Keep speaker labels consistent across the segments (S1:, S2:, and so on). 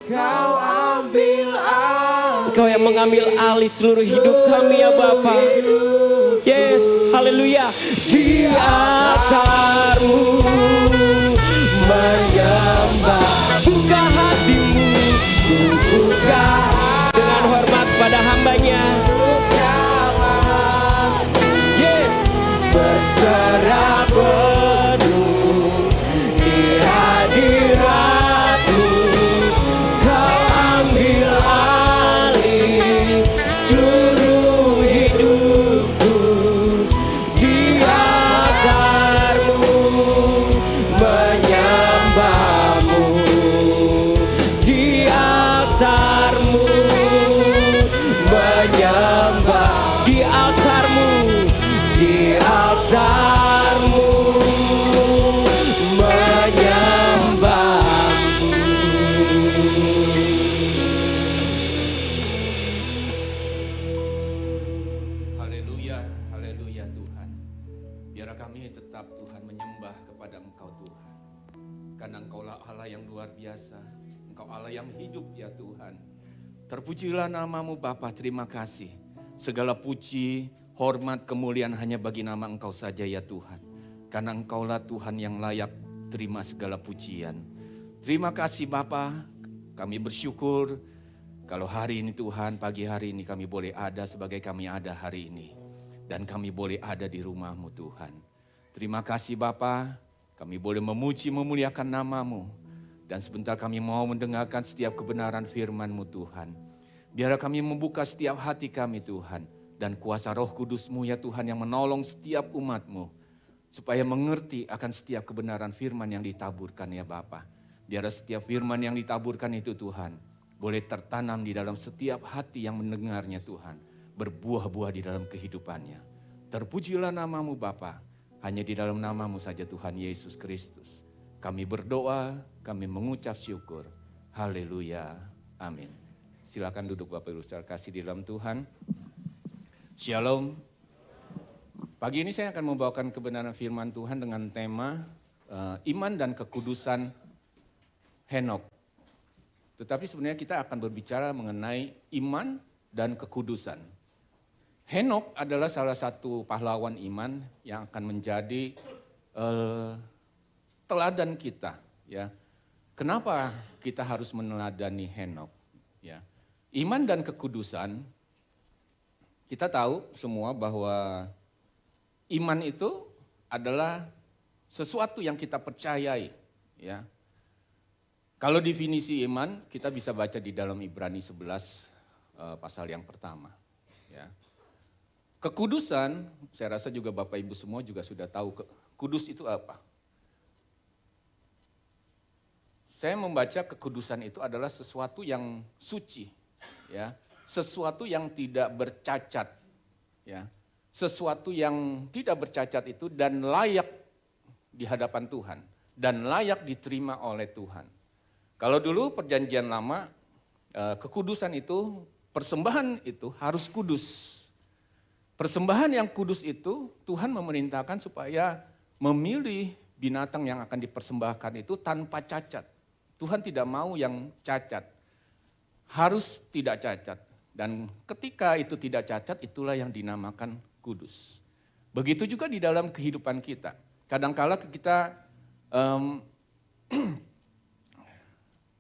S1: Kau ambil alih.
S2: Engkau yang mengambil alih seluruh hidup kami ya Bapa. Yes, haleluya. Di altar-Mu menyembah. Buka hatimu, buka dengan hormat pada hamba-Nya. Yes, berserah penuh di hadirat-Mu. Kau ambil alih seluruh hidupku. Di altar-Mu menyembah-Mu. Di altar-Mu menyembah. Di altar-Mu, di altar-Mu menyembah.
S3: Haleluya, haleluya Tuhan. Biar kami tetap Tuhan menyembah kepada Engkau Tuhan. Karena Engkaulah Allah yang luar biasa. Engkau Allah yang hidup ya Tuhan. Terpujilah nama-Mu Bapa, terima kasih. Segala puji, hormat, kemuliaan hanya bagi nama Engkau saja ya Tuhan. Karena Engkaulah Tuhan yang layak terima segala pujian. Terima kasih Bapa, kami bersyukur kalau hari ini Tuhan, pagi hari ini kami boleh ada sebagai kami ada hari ini. Dan kami boleh ada di rumah-Mu Tuhan. Terima kasih Bapa, kami boleh memuji memuliakan nama-Mu. Dan sebentar kami mau mendengarkan setiap kebenaran firman-Mu Tuhan. Biar kami membuka setiap hati kami Tuhan. Dan kuasa Roh Kudus-Mu ya Tuhan yang menolong setiap umat-Mu. Supaya mengerti akan setiap kebenaran firman yang ditaburkan ya Bapa. Biar setiap firman yang ditaburkan itu Tuhan boleh tertanam di dalam setiap hati yang mendengarnya Tuhan. Berbuah-buah di dalam kehidupannya. Terpujilah nama-Mu Bapa. Hanya di dalam nama-Mu saja Tuhan Yesus Kristus. Kami berdoa, kami mengucap syukur. Haleluya. Amin. Silakan duduk Bapak Ibu saudara kasih di dalam Tuhan. Shalom. Pagi ini saya akan membawakan kebenaran firman Tuhan dengan tema iman dan kekudusan Henokh. Tetapi sebenarnya kita akan berbicara mengenai iman dan kekudusan. Henokh adalah salah satu pahlawan iman yang akan menjadi teladan kita. Ya. Kenapa kita harus meneladani Henokh? Ya. Iman dan kekudusan, kita tahu semua bahwa iman itu adalah sesuatu yang kita percayai. Ya. Kalau definisi iman, kita bisa baca di dalam Ibrani 11 pasal yang pertama. Ya. Kekudusan, saya rasa juga Bapak Ibu semua juga sudah tahu kudus itu apa. Saya membaca kekudusan itu adalah sesuatu yang suci, ya, sesuatu yang tidak bercacat, ya, sesuatu yang tidak bercacat itu dan layak di hadapan Tuhan dan layak diterima oleh Tuhan. Kalau dulu perjanjian lama, kekudusan itu, persembahan itu harus kudus. Persembahan yang kudus itu Tuhan memerintahkan supaya memilih binatang yang akan dipersembahkan itu tanpa cacat. Tuhan tidak mau yang cacat, harus tidak cacat. Dan ketika itu tidak cacat, itulah yang dinamakan kudus. Begitu juga di dalam kehidupan kita. Kadangkala kita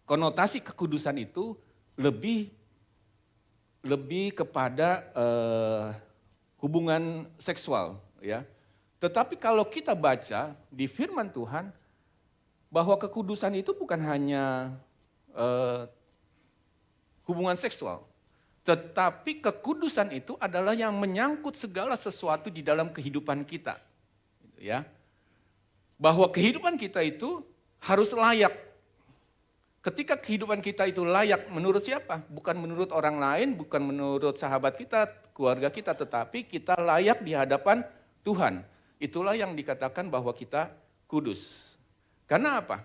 S3: konotasi kekudusan itu lebih kepada hubungan seksual, ya. Tetapi kalau kita baca di firman Tuhan bahwa kekudusan itu bukan hanya hubungan seksual, tetapi kekudusan itu adalah yang menyangkut segala sesuatu di dalam kehidupan kita, ya. Bahwa kehidupan kita itu harus layak. Ketika kehidupan kita itu layak menurut siapa? Bukan menurut orang lain, bukan menurut sahabat kita, keluarga kita, tetapi kita layak di hadapan Tuhan. Itulah yang dikatakan bahwa kita kudus. Karena apa?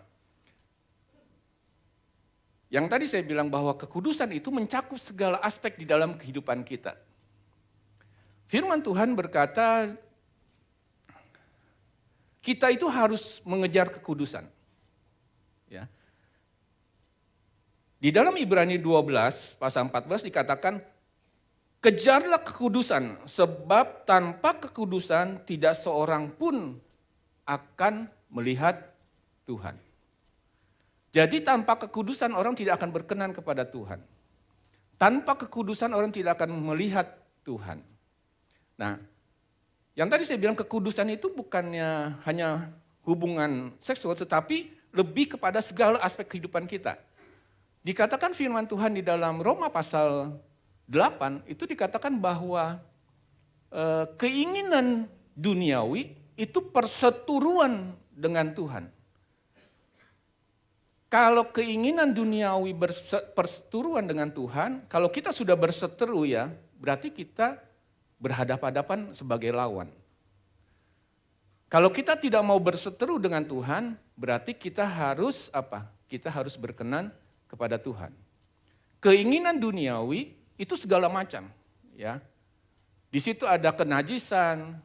S3: Yang tadi saya bilang bahwa kekudusan itu mencakup segala aspek di dalam kehidupan kita. Firman Tuhan berkata, kita itu harus mengejar kekudusan. Ya. Di dalam Ibrani 12 pasal 14 dikatakan, kejarlah kekudusan, sebab tanpa kekudusan tidak seorang pun akan melihat Tuhan. Jadi tanpa kekudusan orang tidak akan berkenan kepada Tuhan. Tanpa kekudusan orang tidak akan melihat Tuhan. Nah, yang tadi saya bilang kekudusan itu bukannya hanya hubungan seksual, tetapi lebih kepada segala aspek kehidupan kita. Dikatakan firman Tuhan di dalam Roma pasal 8, itu dikatakan bahwa keinginan duniawi itu perseteruan dengan Tuhan. Kalau keinginan duniawi berseteruan dengan Tuhan, kalau kita sudah berseteru ya, berarti kita berhadapan-hadapan sebagai lawan. Kalau kita tidak mau berseteru dengan Tuhan, berarti kita harus apa? Kita harus berkenan kepada Tuhan. Keinginan duniawi itu segala macam, ya. Di situ ada kenajisan,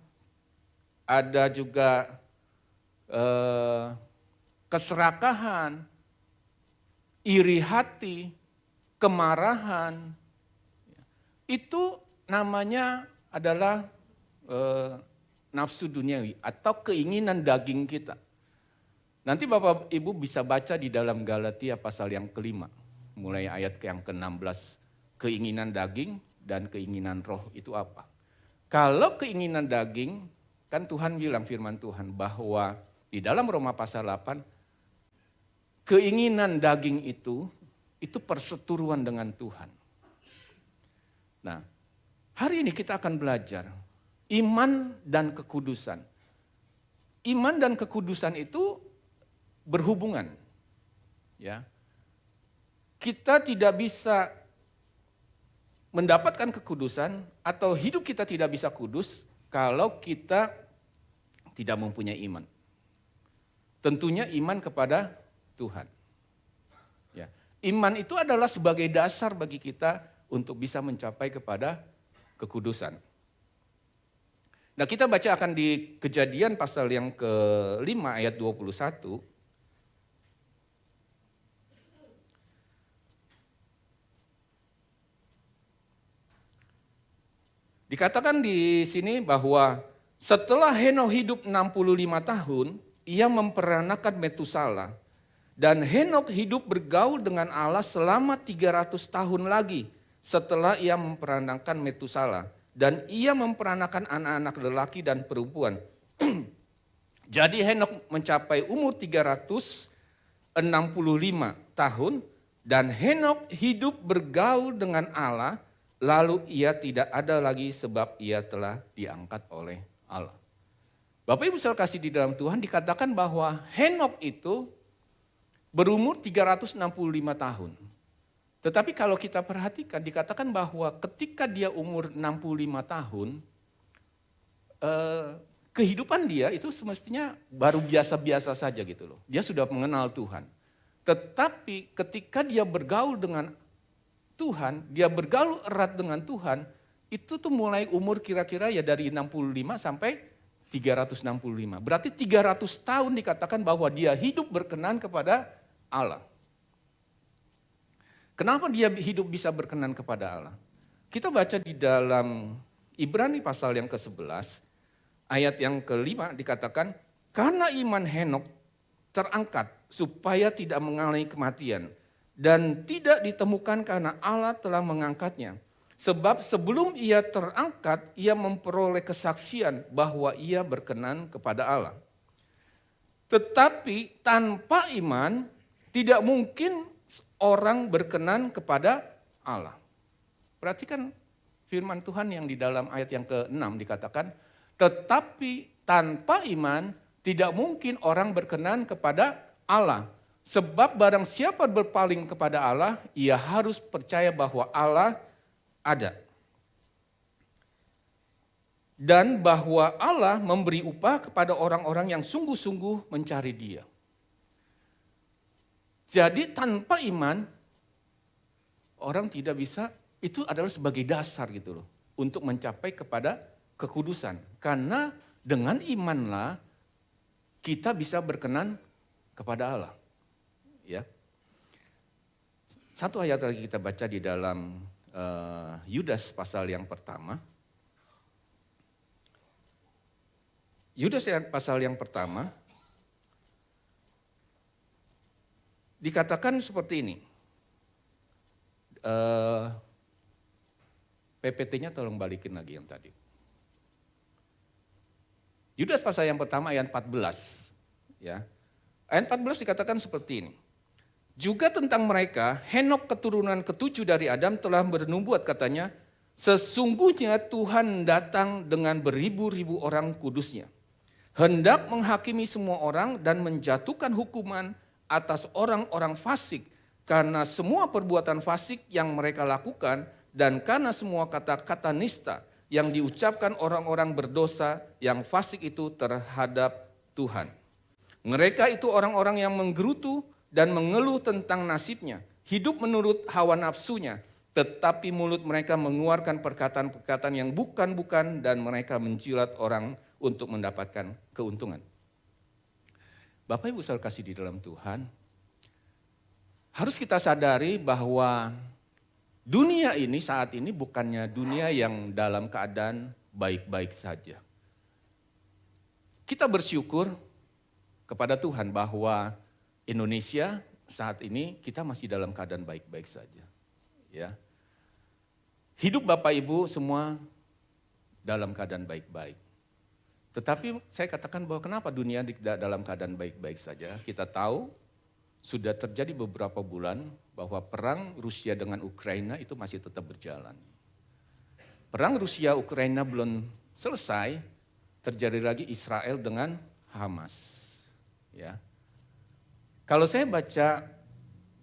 S3: ada juga keserakahan, iri hati, kemarahan, itu namanya adalah nafsu duniawi atau keinginan daging kita. Nanti Bapak Ibu bisa baca di dalam Galatia pasal yang kelima, mulai ayat yang ke-16, keinginan daging dan keinginan roh itu apa. Kalau keinginan daging, kan Tuhan bilang firman Tuhan bahwa di dalam Roma pasal 8, keinginan daging itu perseteruan dengan Tuhan. Nah, hari ini kita akan belajar iman dan kekudusan. Iman dan kekudusan itu berhubungan. Ya. Kita tidak bisa mendapatkan kekudusan atau hidup kita tidak bisa kudus kalau kita tidak mempunyai iman. Tentunya iman kepada Tuhan. Ya. Iman itu adalah sebagai dasar bagi kita untuk bisa mencapai kepada kekudusan. Nah, kita baca akan di Kejadian pasal yang ke-5 ayat 21. Dikatakan di sini bahwa setelah Henokh hidup 65 tahun, ia memperanakan Metusala. Dan Henokh hidup bergaul dengan Allah selama 300 tahun lagi setelah ia memperanakan Metusala. Dan ia memperanakan anak-anak lelaki dan perempuan. Jadi Henokh mencapai umur 365 tahun dan Henokh hidup bergaul dengan Allah, lalu ia tidak ada lagi sebab ia telah diangkat oleh Allah. Bapak Ibu saudara kasih di dalam Tuhan, dikatakan bahwa Henokh itu berumur 365 tahun. Tetapi kalau kita perhatikan, dikatakan bahwa ketika dia umur 65 tahun, kehidupan dia itu semestinya baru biasa-biasa saja gitu loh. Dia sudah mengenal Tuhan. Tetapi ketika dia bergaul dengan Tuhan, dia bergaul erat dengan Tuhan, itu tuh mulai umur kira-kira ya dari 65 sampai 365. Berarti 300 tahun dikatakan bahwa dia hidup berkenan kepada Allah. Kenapa dia hidup bisa berkenan kepada Allah? Kita baca di dalam Ibrani pasal yang ke-11, ayat yang ke-5 dikatakan, karena iman Henokh terangkat supaya tidak mengalami kematian dan tidak ditemukan karena Allah telah mengangkatnya. Sebab sebelum ia terangkat, ia memperoleh kesaksian bahwa ia berkenan kepada Allah. Tetapi tanpa iman tidak mungkin orang berkenan kepada Allah. Perhatikan firman Tuhan yang di dalam ayat yang ke-6 dikatakan, tetapi tanpa iman tidak mungkin orang berkenan kepada Allah. Sebab barang siapa berpaling kepada Allah, ia harus percaya bahwa Allah ada. Dan bahwa Allah memberi upah kepada orang-orang yang sungguh-sungguh mencari Dia. Jadi tanpa iman, orang tidak bisa, itu adalah sebagai dasar gitu loh, untuk mencapai kepada kekudusan. Karena dengan imanlah kita bisa berkenan kepada Allah. Ya. Satu ayat lagi kita baca di dalam Yudas pasal yang pertama. Yudas pasal yang pertama dikatakan seperti ini. PPT-nya tolong balikin lagi yang tadi. Yudas pasal yang pertama ayat 14. Ya. Ayat 14 dikatakan seperti ini. Juga tentang mereka, Henok keturunan ketujuh dari Adam telah bernubuat katanya, sesungguhnya Tuhan datang dengan beribu-ribu orang kudusnya. Hendak menghakimi semua orang dan menjatuhkan hukuman atas orang-orang fasik karena semua perbuatan fasik yang mereka lakukan dan karena semua kata-kata nista yang diucapkan orang-orang berdosa yang fasik itu terhadap Tuhan. Mereka itu orang-orang yang menggerutu dan mengeluh tentang nasibnya, hidup menurut hawa nafsunya, tetapi mulut mereka mengeluarkan perkataan-perkataan yang bukan-bukan dan mereka menjilat orang untuk mendapatkan keuntungan. Bapak Ibu saudara kasih di dalam Tuhan, harus kita sadari bahwa dunia ini saat ini bukannya dunia yang dalam keadaan baik-baik saja. Kita bersyukur kepada Tuhan bahwa Indonesia saat ini kita masih dalam keadaan baik-baik saja. Ya. Hidup Bapak Ibu semua dalam keadaan baik-baik. Tetapi saya katakan bahwa kenapa dunia tidak dalam keadaan baik-baik saja. Kita tahu sudah terjadi beberapa bulan bahwa perang Rusia dengan Ukraina itu masih tetap berjalan. Perang Rusia-Ukraina belum selesai, terjadi lagi Israel dengan Hamas. Ya. Kalau saya baca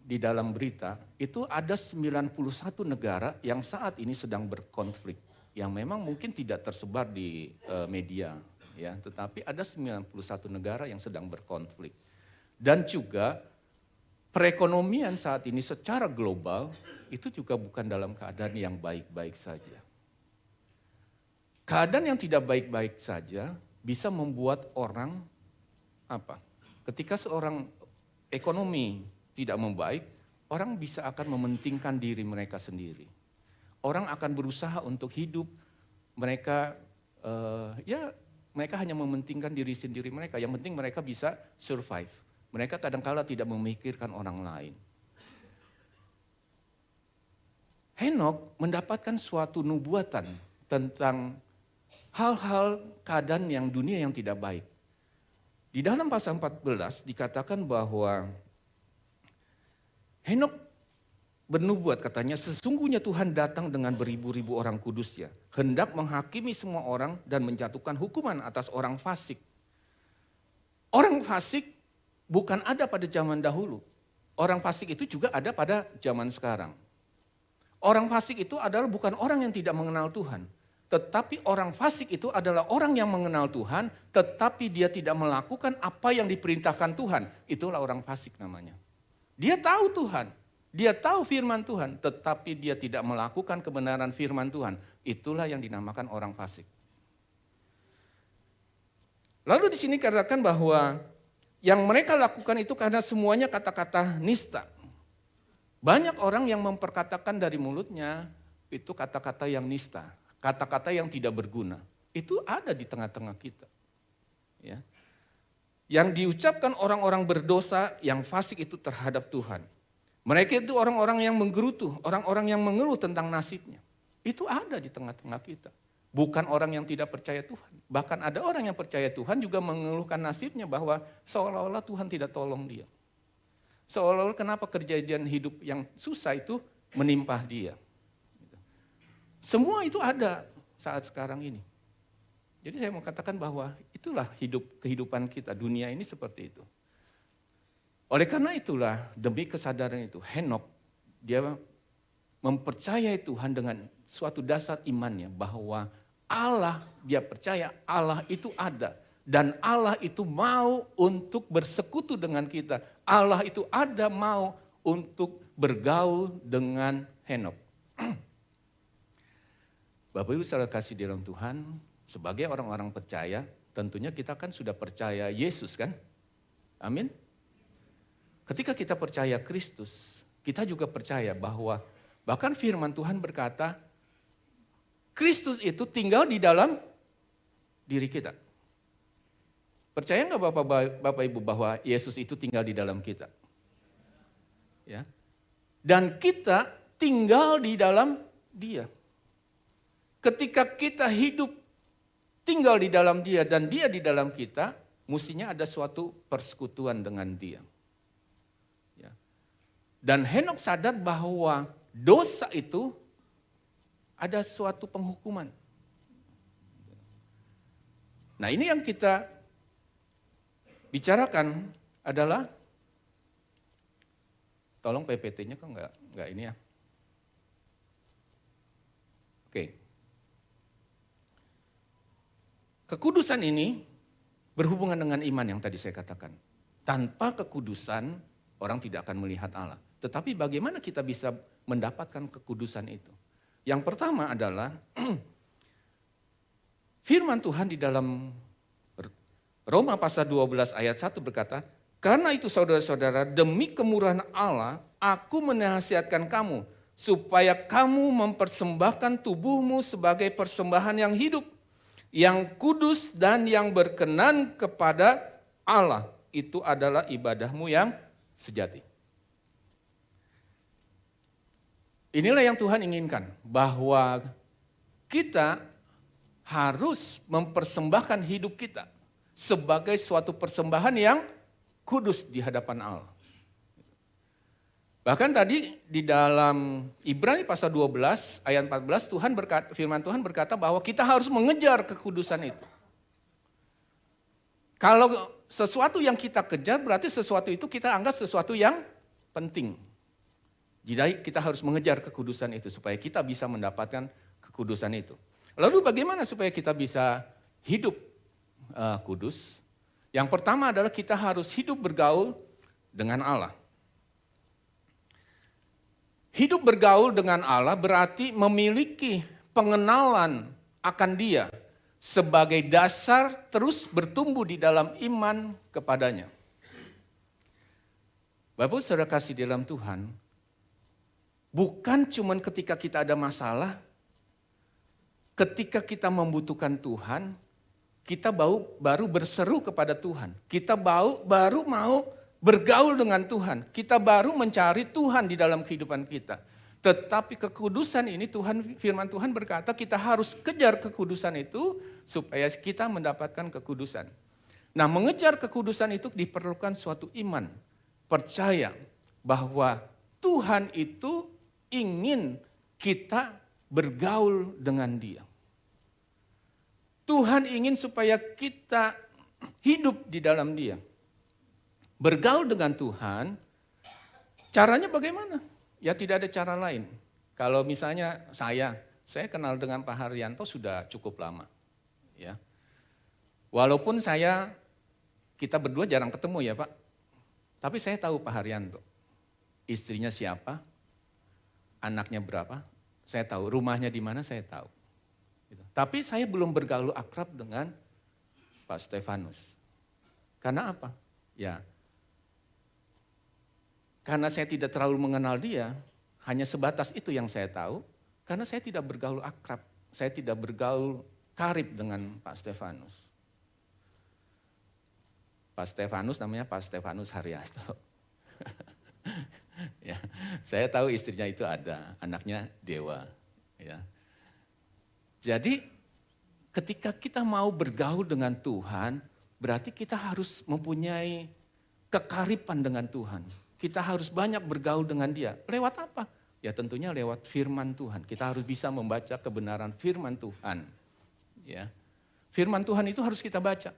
S3: di dalam berita, itu ada 91 negara yang saat ini sedang berkonflik. Yang memang mungkin tidak tersebar di media, ya, tetapi ada 91 negara yang sedang berkonflik. Dan juga perekonomian saat ini secara global itu juga bukan dalam keadaan yang baik-baik saja. Keadaan yang tidak baik-baik saja bisa membuat orang apa? Ketika seorang ekonomi tidak membaik, orang bisa akan mementingkan diri mereka sendiri. Orang akan berusaha untuk hidup, mereka mereka hanya mementingkan diri sendiri mereka. Yang penting mereka bisa survive. Mereka kadang-kala tidak memikirkan orang lain. Henok mendapatkan suatu nubuatan tentang hal-hal keadaan yang dunia yang tidak baik. Di dalam pasal 14 dikatakan bahwa Henok bernubuat katanya, sesungguhnya Tuhan datang dengan beribu-ribu orang kudusnya, hendak menghakimi semua orang dan menjatuhkan hukuman atas orang fasik. Orang fasik bukan ada pada zaman dahulu. Orang fasik itu juga ada pada zaman sekarang. Orang fasik itu adalah bukan orang yang tidak mengenal Tuhan. Tetapi orang fasik itu adalah orang yang mengenal Tuhan, tetapi dia tidak melakukan apa yang diperintahkan Tuhan. Itulah orang fasik namanya. Dia tahu Tuhan, dia tahu firman Tuhan, tetapi dia tidak melakukan kebenaran firman Tuhan. Itulah yang dinamakan orang fasik. Lalu di sini katakan bahwa yang mereka lakukan itu karena semuanya kata-kata nista. Banyak orang yang memperkatakan dari mulutnya itu kata-kata yang nista. Kata-kata yang tidak berguna, itu ada di tengah-tengah kita. Ya. Yang diucapkan orang-orang berdosa yang fasik itu terhadap Tuhan. Mereka itu orang-orang yang menggerutu, orang-orang yang mengeluh tentang nasibnya. Itu ada di tengah-tengah kita. Bukan orang yang tidak percaya Tuhan. Bahkan ada orang yang percaya Tuhan juga mengeluhkan nasibnya bahwa seolah-olah Tuhan tidak tolong dia. Seolah-olah kenapa kejadian hidup yang susah itu menimpa dia. Semua itu ada saat sekarang ini. Jadi saya mau katakan bahwa itulah kehidupan kita, dunia ini seperti itu. Oleh karena itulah, demi kesadaran itu, Henok dia mempercayai Tuhan dengan suatu dasar imannya bahwa Allah, dia percaya Allah itu ada. Dan Allah itu mau untuk bersekutu dengan kita. Allah itu ada mau untuk bergaul dengan Henok. Bapak Ibu saudara kasih di dalam Tuhan, sebagai orang-orang percaya, tentunya kita kan sudah percaya Yesus kan? Amin. Ketika kita percaya Kristus, kita juga percaya bahwa bahkan firman Tuhan berkata, Kristus itu tinggal di dalam diri kita. Percaya nggak Bapak Ibu bahwa Yesus itu tinggal di dalam kita? Ya. Dan kita tinggal di dalam Dia. Ketika kita hidup tinggal di dalam Dia dan Dia di dalam kita, mestinya ada suatu persekutuan dengan Dia. Ya. Dan Henokh sadar bahwa dosa itu ada suatu penghukuman. Nah, ini yang kita bicarakan adalah, tolong PPT-nya kok enggak ini ya. Oke. Kekudusan ini berhubungan dengan iman yang tadi saya katakan. Tanpa kekudusan, orang tidak akan melihat Allah. Tetapi bagaimana kita bisa mendapatkan kekudusan itu? Yang pertama adalah firman Tuhan di dalam Roma pasal 12 ayat 1 berkata, karena itu saudara-saudara, demi kemurahan Allah, aku menasihatkan kamu, supaya kamu mempersembahkan tubuhmu sebagai persembahan yang hidup, yang kudus dan yang berkenan kepada Allah. Itu adalah ibadahmu yang sejati. Inilah yang Tuhan inginkan, bahwa kita harus mempersembahkan hidup kita sebagai suatu persembahan yang kudus di hadapan Allah. Bahkan tadi di dalam Ibrani pasal 12 ayat 14 firman Tuhan berkata bahwa kita harus mengejar kekudusan itu. Kalau sesuatu yang kita kejar berarti sesuatu itu kita anggap sesuatu yang penting. Jadi kita harus mengejar kekudusan itu supaya kita bisa mendapatkan kekudusan itu. Lalu bagaimana supaya kita bisa hidup kudus? Yang pertama adalah kita harus hidup bergaul dengan Allah. Hidup bergaul dengan Allah berarti memiliki pengenalan akan Dia sebagai dasar terus bertumbuh di dalam iman kepadanya. Bapak saudara kasih dalam Tuhan, bukan cuma ketika kita ada masalah, ketika kita membutuhkan Tuhan, kita baru berseru kepada Tuhan. Kita baru mau bergaul dengan Tuhan. Kita baru mencari Tuhan di dalam kehidupan kita. Tetapi kekudusan ini firman Tuhan berkata kita harus kejar kekudusan itu supaya kita mendapatkan kekudusan. Nah, mengejar kekudusan itu diperlukan suatu iman. Percaya bahwa Tuhan itu ingin kita bergaul dengan Dia. Tuhan ingin supaya kita hidup di dalam Dia. Bergaul dengan Tuhan, caranya bagaimana? Ya tidak ada cara lain. Kalau misalnya saya kenal dengan Pak Haryanto sudah cukup lama. Ya. Walaupun kita berdua jarang ketemu ya Pak. Tapi saya tahu Pak Haryanto. Istrinya siapa, anaknya berapa, saya tahu. Rumahnya di mana saya tahu. Gitu. Tapi saya belum bergaul akrab dengan Pak Stefanus. Karena apa? Ya, karena saya tidak terlalu mengenal dia, hanya sebatas itu yang saya tahu, karena saya tidak bergaul akrab, saya tidak bergaul karib dengan Pak Stefanus. Pak Stefanus namanya Pak Stefanus Haryanto. Ya, saya tahu istrinya itu ada, anaknya Dewa. Ya. Jadi ketika kita mau bergaul dengan Tuhan, berarti kita harus mempunyai kekariban dengan Tuhan. Kita harus banyak bergaul dengan Dia. Lewat apa? Ya tentunya lewat firman Tuhan. Kita harus bisa membaca kebenaran firman Tuhan. Ya. Firman Tuhan itu harus kita baca.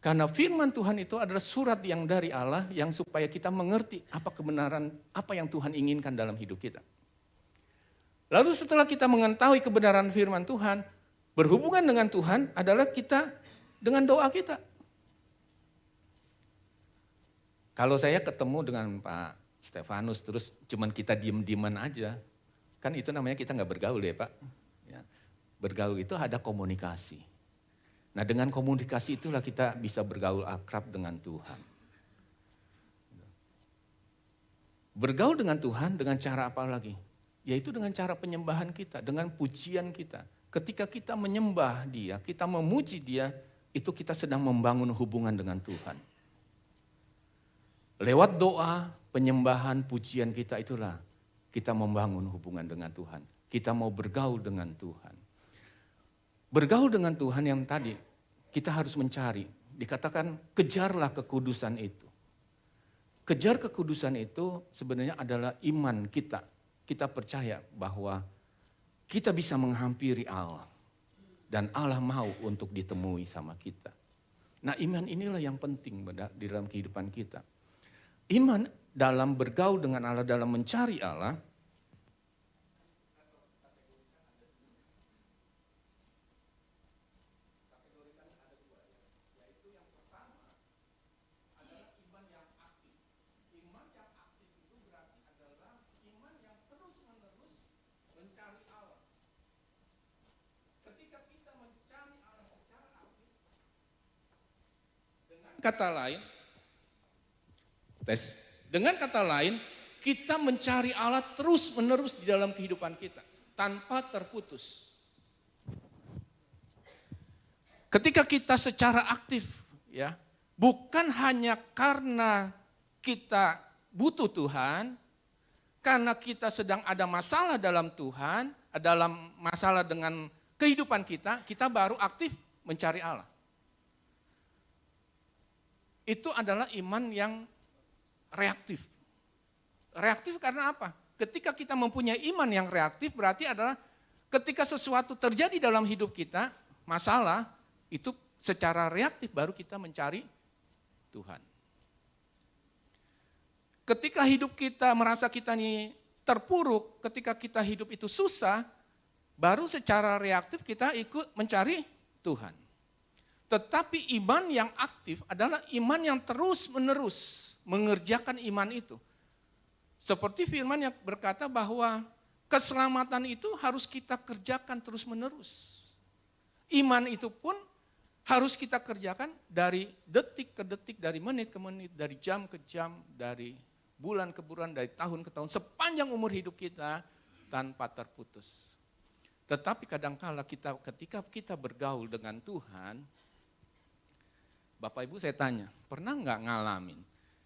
S3: Karena firman Tuhan itu adalah surat yang dari Allah yang supaya kita mengerti apa kebenaran, apa yang Tuhan inginkan dalam hidup kita. Lalu setelah kita mengetahui kebenaran firman Tuhan, berhubungan dengan Tuhan adalah kita dengan doa kita. Kalau saya ketemu dengan Pak Stefanus terus cuman kita diem-dieman aja, kan itu namanya kita nggak bergaul ya Pak. Ya. Bergaul itu ada komunikasi. Nah dengan komunikasi itulah kita bisa bergaul akrab dengan Tuhan. Bergaul dengan Tuhan dengan cara apa lagi? Yaitu dengan cara penyembahan kita, dengan pujian kita. Ketika kita menyembah Dia, kita memuji Dia, itu kita sedang membangun hubungan dengan Tuhan. Lewat doa, penyembahan, pujian kita itulah kita membangun hubungan dengan Tuhan. Kita mau bergaul dengan Tuhan. Bergaul dengan Tuhan yang tadi kita harus mencari. Dikatakan kejarlah kekudusan itu. Kejar kekudusan itu sebenarnya adalah iman kita. Kita percaya bahwa kita bisa menghampiri Allah. Dan Allah mau untuk ditemui sama kita. Nah, iman inilah yang penting di dalam kehidupan kita. Iman dalam bergaul dengan Allah, dalam mencari Allah. Kata lain, dengan kata lain, kita mencari Allah terus menerus di dalam kehidupan kita, tanpa terputus. Ketika kita secara aktif, ya, bukan hanya karena kita butuh Tuhan, karena kita sedang ada masalah dalam Tuhan, dalam masalah dengan kehidupan kita baru aktif mencari Allah. Itu adalah iman yang reaktif. Reaktif karena apa? Ketika kita mempunyai iman yang reaktif berarti adalah ketika sesuatu terjadi dalam hidup kita, masalah, itu secara reaktif baru kita mencari Tuhan. Ketika hidup kita merasa kita ini terpuruk, ketika kita hidup itu susah, baru secara reaktif kita ikut mencari Tuhan. Tetapi iman yang aktif adalah iman yang terus-menerus mengerjakan iman itu. Seperti firman yang berkata bahwa keselamatan itu harus kita kerjakan terus-menerus. Iman itu pun harus kita kerjakan dari detik ke detik, dari menit ke menit, dari jam ke jam, dari bulan ke bulan, dari tahun ke tahun, sepanjang umur hidup kita tanpa terputus. Tetapi kadangkala ketika kita bergaul dengan Tuhan, Bapak Ibu saya tanya, pernah nggak ngalamin?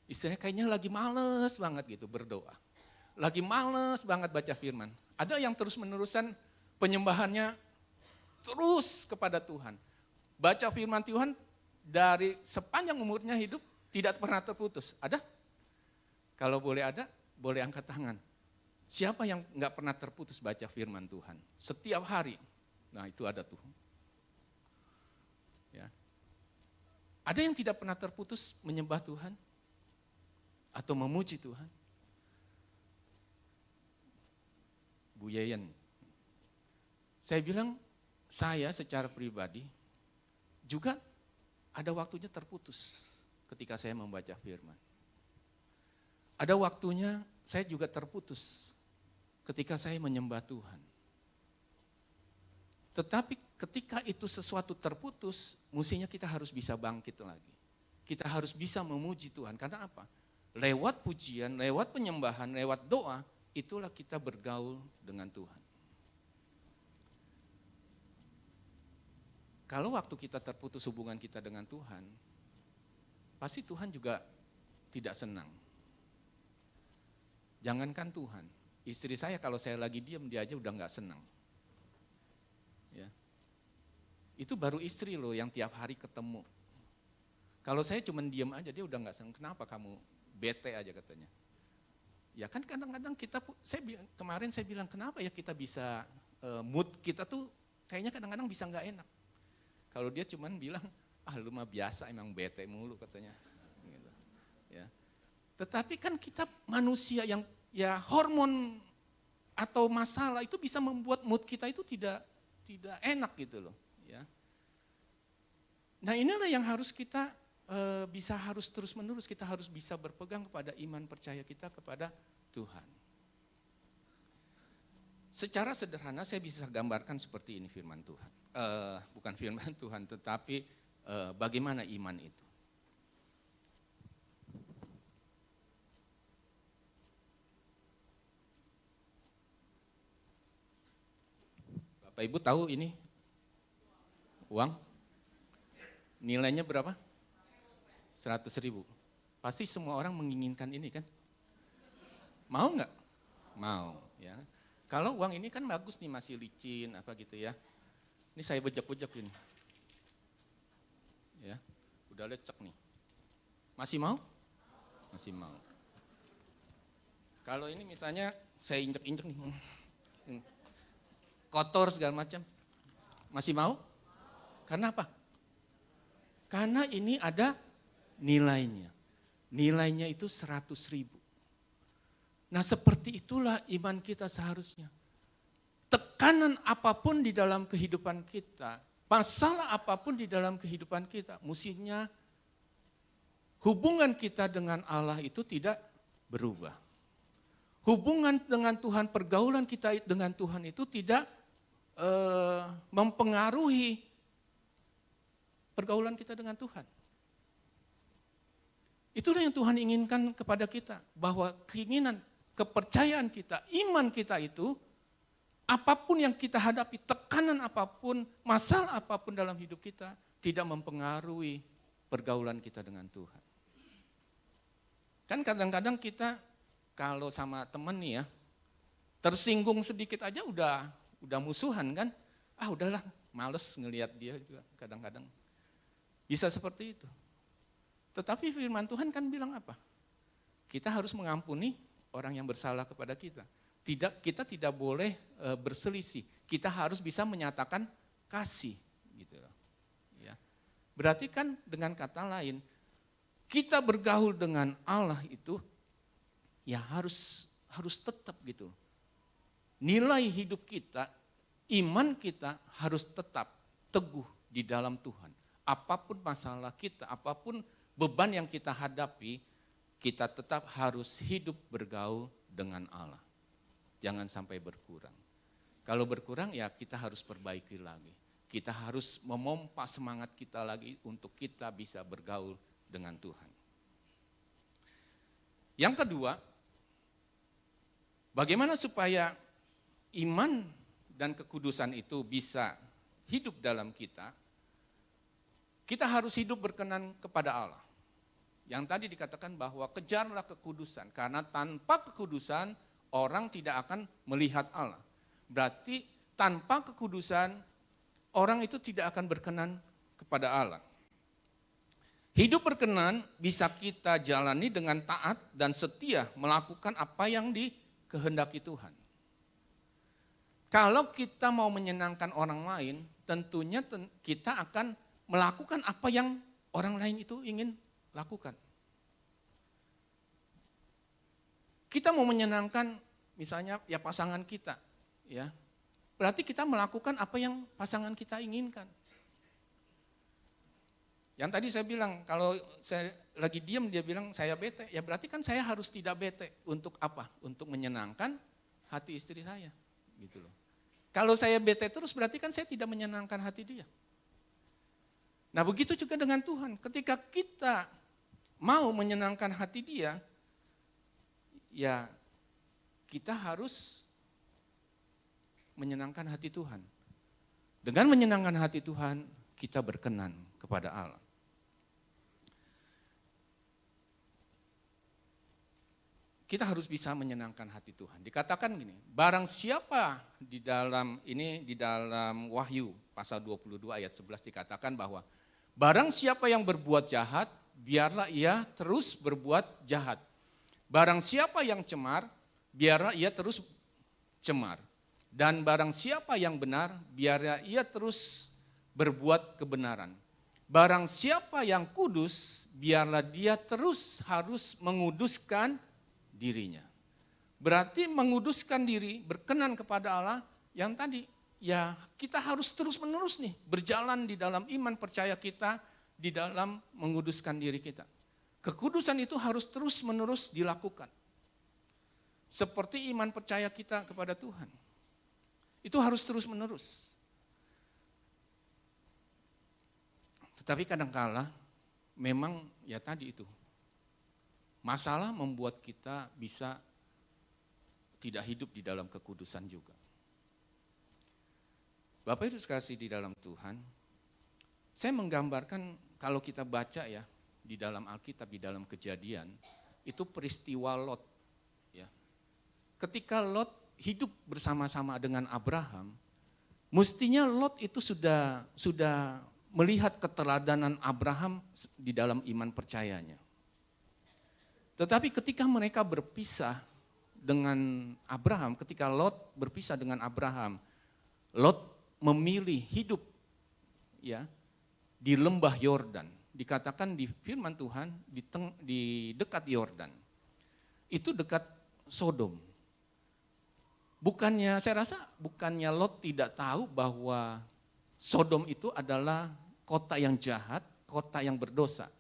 S3: Istilahnya kayaknya lagi males banget gitu berdoa. Lagi males banget baca firman. Ada yang terus-menerusan penyembahannya terus kepada Tuhan. Baca firman Tuhan dari sepanjang umurnya hidup tidak pernah terputus. Ada? Kalau boleh ada, boleh angkat tangan. Siapa yang nggak pernah terputus baca firman Tuhan? Setiap hari. Nah itu ada tuh. Ya. Ada yang tidak pernah terputus menyembah Tuhan? Atau memuji Tuhan? Bu Yeyen. Saya bilang, saya secara pribadi juga ada waktunya terputus ketika saya membaca firman. Ada waktunya saya juga terputus ketika saya menyembah Tuhan. Tetapi ketika itu sesuatu terputus, mestinya kita harus bisa bangkit lagi. Kita harus bisa memuji Tuhan. Karena apa? Lewat pujian, lewat penyembahan, lewat doa, itulah kita bergaul dengan Tuhan. Kalau waktu kita terputus hubungan kita dengan Tuhan, pasti Tuhan juga tidak senang. Jangankan Tuhan, istri saya kalau saya lagi diam, dia aja udah gak senang. Ya. Itu baru istri loh yang tiap hari ketemu. Kalau saya cuma diam aja, dia udah gak senang. Kenapa kamu bete aja katanya. Ya kan kadang-kadang kemarin saya bilang kenapa ya kita bisa, mood kita tuh kayaknya kadang-kadang bisa gak enak. Kalau dia cuman bilang, lu mah biasa emang bete mulu katanya. Gitu. Ya. Tetapi kan kita manusia yang ya hormon atau masalah itu bisa membuat mood kita itu tidak enak gitu loh. Ya. Nah inilah yang harus kita harus terus menerus, kita harus bisa berpegang kepada iman percaya kita kepada Tuhan. Secara sederhana saya bisa gambarkan seperti ini firman Tuhan. Bukan firman Tuhan, tetapi bagaimana iman itu. Bapak Ibu tahu ini uang? Nilainya berapa? 100.000. Pasti semua orang menginginkan ini kan? Mau nggak? Mau ya. Kalau uang ini kan bagus nih, masih licin apa gitu ya. Ini saya bejek-bejek ini. Ya, udah lecek nih. Masih mau? Masih mau. Kalau ini misalnya saya injek-injek nih. Kotor segala macam. Masih mau? Karena apa? Karena ini ada nilainya. Nilainya itu 100.000. Nah seperti itulah iman kita seharusnya. Tekanan apapun di dalam kehidupan kita, masalah apapun di dalam kehidupan kita, mestinya hubungan kita dengan Allah itu tidak berubah. Hubungan dengan Tuhan, pergaulan kita dengan Tuhan itu tidak mempengaruhi pergaulan kita dengan Tuhan. Itulah yang Tuhan inginkan kepada kita, bahwa keinginan, kepercayaan kita, iman kita itu, apapun yang kita hadapi, tekanan apapun, masalah apapun dalam hidup kita, tidak mempengaruhi pergaulan kita dengan Tuhan. Kan kadang-kadang kita kalau sama teman nih ya, tersinggung sedikit aja udah musuhan kan, udahlah males ngelihat dia juga kadang-kadang. Bisa seperti itu. Tetapi firman Tuhan kan bilang apa? Kita harus mengampuni orang yang bersalah kepada kita. Kita tidak boleh berselisih. Kita harus bisa menyatakan kasih, gitu loh. Ya. Berarti kan dengan kata lain, kita bergaul dengan Allah itu ya harus tetap gitu. Nilai hidup kita, iman kita harus tetap teguh di dalam Tuhan. Apapun masalah kita, apapun beban yang kita hadapi, kita tetap harus hidup bergaul dengan Allah. Jangan sampai berkurang. Kalau berkurang ya kita harus perbaiki lagi. Kita harus memompa semangat kita lagi untuk kita bisa bergaul dengan Tuhan. Yang kedua, bagaimana supaya iman dan kekudusan itu bisa hidup dalam kita? Kita harus hidup berkenan kepada Allah. Yang tadi dikatakan bahwa kejarlah kekudusan, karena tanpa kekudusan orang tidak akan melihat Allah. Berarti tanpa kekudusan orang itu tidak akan berkenan kepada Allah. Hidup berkenan bisa kita jalani dengan taat dan setia melakukan apa yang dikehendaki Tuhan. Kalau kita mau menyenangkan orang lain, tentunya kita akan melakukan apa yang orang lain itu ingin lakukan. Kita mau menyenangkan misalnya ya pasangan kita, ya. Berarti kita melakukan apa yang pasangan kita inginkan. Yang tadi saya bilang kalau saya lagi diam dia bilang saya bete, ya berarti kan saya harus tidak bete. Untuk apa? Untuk menyenangkan hati istri saya, gitu loh. Kalau saya bete terus berarti kan saya tidak menyenangkan hati dia. Nah begitu juga dengan Tuhan, ketika kita mau menyenangkan hati dia, ya kita harus menyenangkan hati Tuhan. Dengan menyenangkan hati Tuhan, kita berkenan kepada Allah. Kita harus bisa menyenangkan hati Tuhan. Dikatakan gini, barang siapa di dalam Wahyu pasal 22 ayat 11 dikatakan bahwa barang siapa yang berbuat jahat, biarlah ia terus berbuat jahat. Barang siapa yang cemar, biarlah ia terus cemar. Dan barang siapa yang benar, biarlah ia terus berbuat kebenaran. Barang siapa yang kudus, biarlah dia terus harus menguduskan dirinya. Berarti menguduskan diri, berkenan kepada Allah, yang tadi, ya kita harus terus-menerus nih berjalan di dalam iman percaya kita, di dalam menguduskan diri kita. Kekudusan itu harus terus-menerus dilakukan. Seperti iman percaya kita kepada Tuhan. Itu harus terus-menerus. Tetapi kadang-kala memang ya tadi itu. Masalah membuat kita bisa tidak hidup di dalam kekudusan juga. Bapak Ibu sekalian di dalam Tuhan, saya menggambarkan kalau kita baca ya di dalam Alkitab, di dalam Kejadian, itu peristiwa Lot. Ya. Ketika Lot hidup bersama-sama dengan Abraham, mestinya Lot itu sudah melihat keteladanan Abraham di dalam iman percayanya. Tetapi ketika mereka berpisah dengan Abraham, ketika Lot berpisah dengan Abraham, Lot memilih hidup ya di lembah Yordan. Dikatakan di firman Tuhan di dekat Yordan. Itu dekat Sodom. Saya rasa bukannya Lot tidak tahu bahwa Sodom itu adalah kota yang jahat, kota yang berdosa.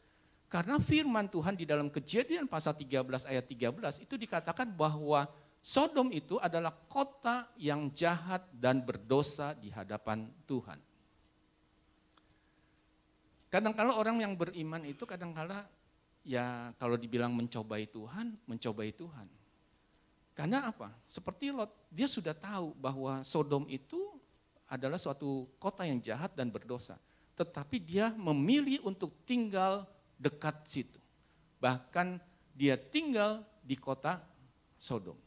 S3: Karena firman Tuhan di dalam Kejadian pasal 13 ayat 13 itu dikatakan bahwa Sodom itu adalah kota yang jahat dan berdosa di hadapan Tuhan. Kadang-kala orang yang beriman itu kadang-kala ya kalau dibilang mencobai Tuhan. Karena apa? Seperti Lot, dia sudah tahu bahwa Sodom itu adalah suatu kota yang jahat dan berdosa. Tetapi dia memilih untuk tinggal dekat situ. Bahkan dia tinggal di kota Sodom.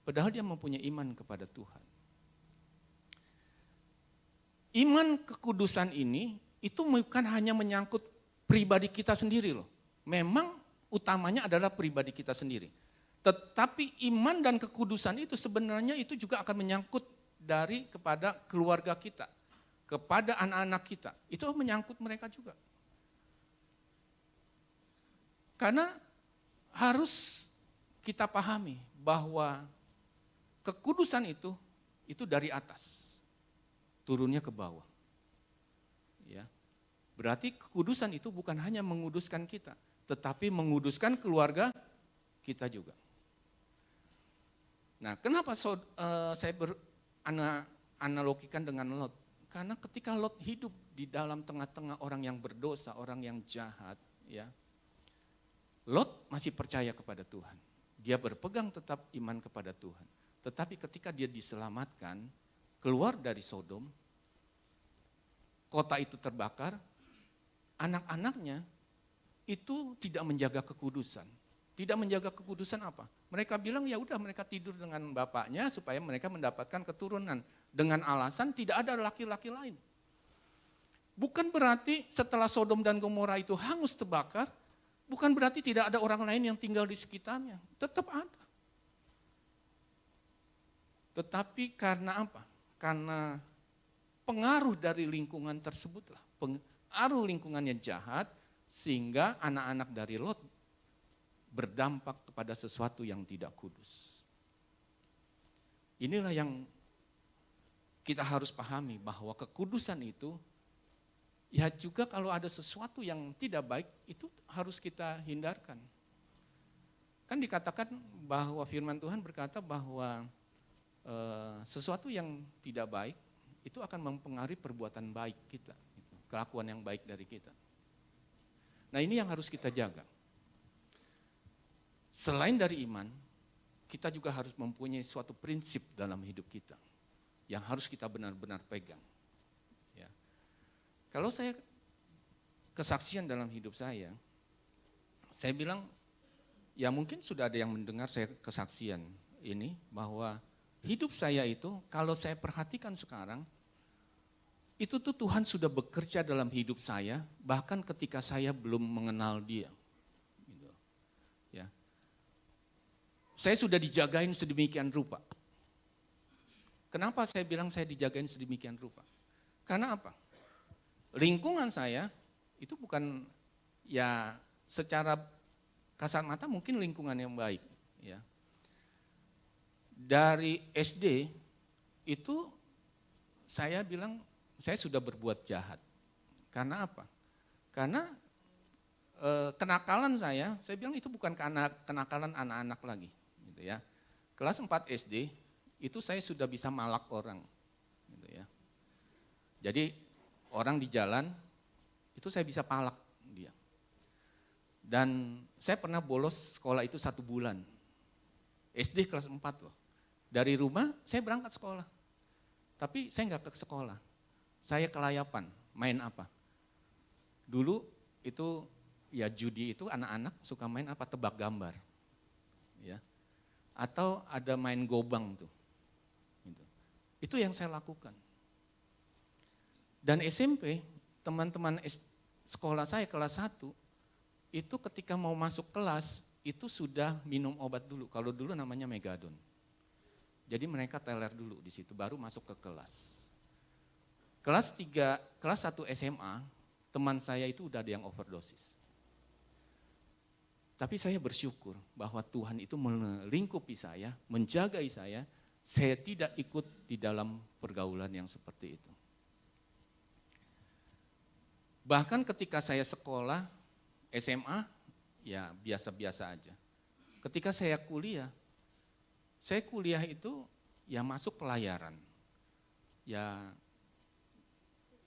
S3: Padahal dia mempunyai iman kepada Tuhan. Iman kekudusan ini itu bukan hanya menyangkut pribadi kita sendiri loh. Memang utamanya adalah pribadi kita sendiri. Tetapi iman dan kekudusan itu sebenarnya itu juga akan menyangkut kepada keluarga kita, kepada anak-anak kita. Itu menyangkut mereka juga. Karena harus kita pahami bahwa kekudusan itu dari atas, turunnya ke bawah. Ya. Berarti kekudusan itu bukan hanya menguduskan kita, tetapi menguduskan keluarga kita juga. Nah, kenapa saya analogikan dengan Lot? Karena ketika Lot hidup di dalam tengah-tengah orang yang berdosa, orang yang jahat, ya, Lot masih percaya kepada Tuhan. Dia berpegang tetap iman kepada Tuhan. Tetapi ketika dia diselamatkan, keluar dari Sodom, kota itu terbakar, anak-anaknya itu tidak menjaga kekudusan. Tidak menjaga kekudusan apa? Mereka bilang ya udah mereka tidur dengan bapaknya supaya mereka mendapatkan keturunan. Dengan alasan tidak ada laki-laki lain. Bukan berarti setelah Sodom dan Gomora itu hangus terbakar, bukan berarti tidak ada orang lain yang tinggal di sekitarnya. Tetap ada. Tetapi karena apa? Karena pengaruh dari lingkungan tersebutlah, pengaruh lingkungannya jahat, sehingga anak-anak dari Lot berdampak kepada sesuatu yang tidak kudus. Inilah yang kita harus pahami bahwa kekudusan itu, ya juga kalau ada sesuatu yang tidak baik, itu harus kita hindarkan. Kan dikatakan bahwa firman Tuhan berkata bahwa sesuatu yang tidak baik, itu akan mempengaruhi perbuatan baik kita, kelakuan yang baik dari kita. Nah ini yang harus kita jaga. Selain dari iman, kita juga harus mempunyai suatu prinsip dalam hidup kita yang harus kita benar-benar pegang. Ya. Kalau saya kesaksian dalam hidup saya bilang, ya mungkin sudah ada yang mendengar saya kesaksian ini, bahwa hidup saya itu kalau saya perhatikan sekarang, itu tuh Tuhan sudah bekerja dalam hidup saya, bahkan ketika saya belum mengenal Dia. Gitu. Ya. Saya sudah dijagain sedemikian rupa. Kenapa saya bilang saya dijagain sedemikian rupa? Karena apa? Lingkungan saya itu bukan ya secara kasat mata mungkin lingkungan yang baik. Ya. Dari SD itu saya bilang saya sudah berbuat jahat. Karena apa? Karena kenakalan saya bilang itu bukan kenakalan anak-anak lagi. Gitu ya. Kelas 4 SD itu saya sudah bisa malak orang. Gitu ya. Jadi orang di jalan itu saya bisa palak dia. Dan saya pernah bolos sekolah itu 1 bulan. SD kelas 4 loh. Dari rumah saya berangkat sekolah. Tapi saya nggak ke sekolah. Saya kelayapan, main apa? Dulu itu ya judi itu anak-anak suka main apa? Tebak gambar. Ya. Atau ada main gobang tuh. Gitu. Itu yang saya lakukan. Dan SMP, teman-teman sekolah saya kelas 1, itu ketika mau masuk kelas, itu sudah minum obat dulu. Kalau dulu namanya Megadon. Jadi mereka teler dulu di situ, baru masuk ke kelas. Kelas 1 SMA, teman saya itu udah ada yang overdosis. Tapi saya bersyukur bahwa Tuhan itu melingkupi saya, menjagai saya tidak ikut di dalam pergaulan yang seperti itu. Bahkan ketika saya sekolah, SMA, ya biasa-biasa aja. Ketika saya kuliah itu ya masuk pelayaran. Ya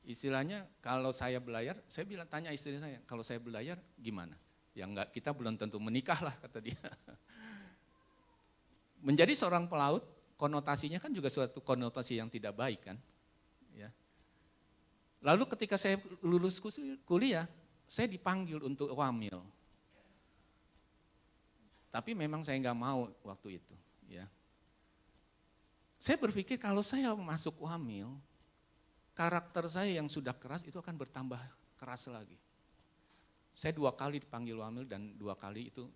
S3: istilahnya kalau saya belayar, saya tanya istri saya, kalau saya belayar gimana? Ya enggak, kita belum tentu menikah lah kata dia. Menjadi seorang pelaut, konotasinya kan juga suatu konotasi yang tidak baik kan. Ya. Lalu ketika saya lulus kuliah, saya dipanggil untuk wamil. Tapi memang saya nggak mau waktu itu. Ya. Saya berpikir kalau saya masuk wamil, karakter saya yang sudah keras itu akan bertambah keras lagi. Saya 2 kali dipanggil wamil dan 2 kali itu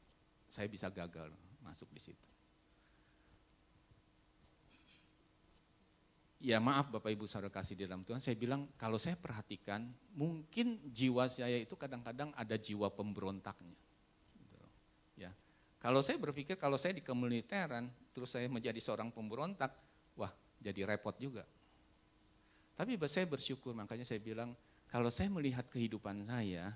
S3: saya bisa gagal masuk di situ. Ya maaf Bapak Ibu Saudara kasih di dalam Tuhan, saya bilang kalau saya perhatikan mungkin jiwa saya itu kadang-kadang ada jiwa pemberontaknya. Gitu. Ya. Kalau saya berpikir kalau saya di kemiliteran terus saya menjadi seorang pemberontak, wah jadi repot juga. Tapi saya bersyukur, makanya saya bilang kalau saya melihat kehidupan saya,